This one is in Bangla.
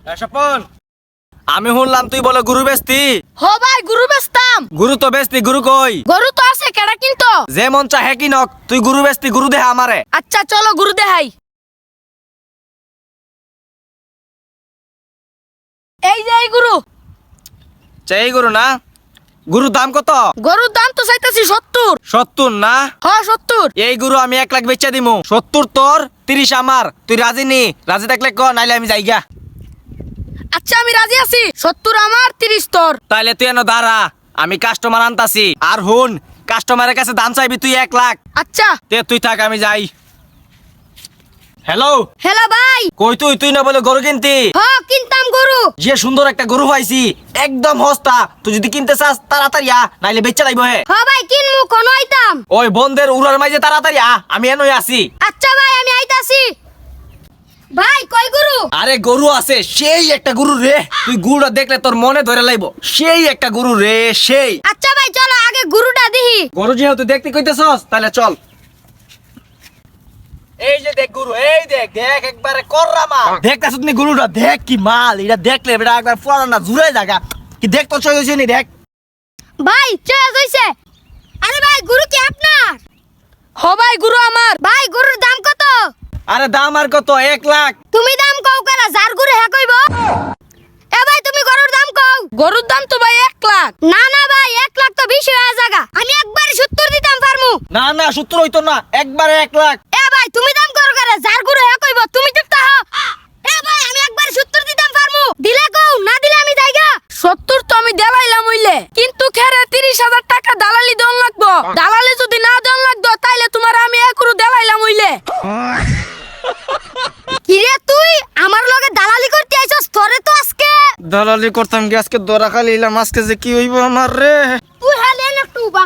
স্বপন, আমি শুনলাম তুই বলে গরু বেচতি। হো ভাই গরু বেচতাম। গরু তো বেচতি, গরু কই? গরু তো আছে, কেডা কিনতো? যে মন চাহে কিনক, তুই গরু বেচতি, গরু দেহা আমারে। আচ্ছা চলো গরু দেখাই। এই যে এই গরু। চাই গরু না? গরুর দাম কত? গরুর দাম তো চাইতাছি 70। 70 না? হ্যাঁ 70। এই গরু আমি 1 লাখ বেচা দিমু। 70 তোর, 30 আমার। তুই রাজি নি? রাজি থাকলে ক, নাইলে আমি যাইগা। আচ্ছা আমি রাজি আছি। 70 আমার, 30 তোর। তাইলে তুই এনো দাঁড়া, আমি কাস্টমার আনতাছি। আর হুন, কাস্টমারের কাছে দাম চাইবি তুই 1 লাখ। আচ্ছা। তে তুই থাক, আমি যাই। হ্যালো, হ্যালো ভাই। কই তুই? তুই না বলে গরু কিনতি? হ্যাঁ কিনতাম গরু। যে সুন্দর একটা গরু পাইছি, একদম সস্তা। তুই যদি কিনতে চাস তাড়াতাড়ি আ, নাইলে বেচা লাইব হে। হ্যাঁ ভাই কিনমু, কোন আইতাম? ওই বন্ধের উড়ার মাঝে তাড়াতাড়ি আ, আমি এনই আছি। আচ্ছা ভাই আমি আইতাছি। ভাই কই গরু? আরে গরু আছে, সেই একটা গরু রে। তুই গরুটা দেখলে তোর মনে ধরে লাইব, সেই একটা গরু রে, সেই। আচ্ছা ভাই চলো আগে গরুটা দেখি। গরু যেহেতু দেখতে কইতেছস, তাহলে চল। এই যে দেখ গরু, এই দেখ দেখ একবারে কররামা। দেখতাছস নি গরুটা? দেখ কি মাল, এটা দেখলে বেটা একবার পুরানা জুড়ে জায়গা। কি দেখ তো চই হইছে নি, দেখ। ভাই চয়েস হইছে। আরে ভাই গরু কি আপনার? হ্যাঁ ভাই গরু আমার। ভাই গরুর দাম কত? আরে দাম আর কত? 1 লাখ। তুমি দাম কও কারা, যার গরু হ্যাঁ কইব। এ ভাই তুমি গরুর দাম কও। গরুর দাম তো ভাই 1 লাখ। না না ভাই 1 লাখ তো বেশি হয়ে জায়গা। আমি একবারে 70 দিতাম পারমু। না না 70 হইতো না, একবারে 1 লাখ। এ ভাই তুমি দাম করো কারা, যার গরু হ্যাঁ কইব। তুমি চুপটা হও। এ ভাই আমি একবারে 70 দিতাম পারমু। দিলে কও, না দিলে আমি যাইগা। 70 তো আমি দেলাইলাম হইলে, কিন্তু খেরে 30,000 টাকা দালালি দন লাগবো। দালালি যদি না দন লাগতো তাইলে তোমার আমি একরু দেলাইলাম হইলে। কিরে তুই আমার লগে দালালি করতে আইছস? তোরে তো আজকে দালালি করতাম কি, আজকে দরা খালি এলাম। আজকে যে কি হইব আমার রে। তুই হালে না একটু বা।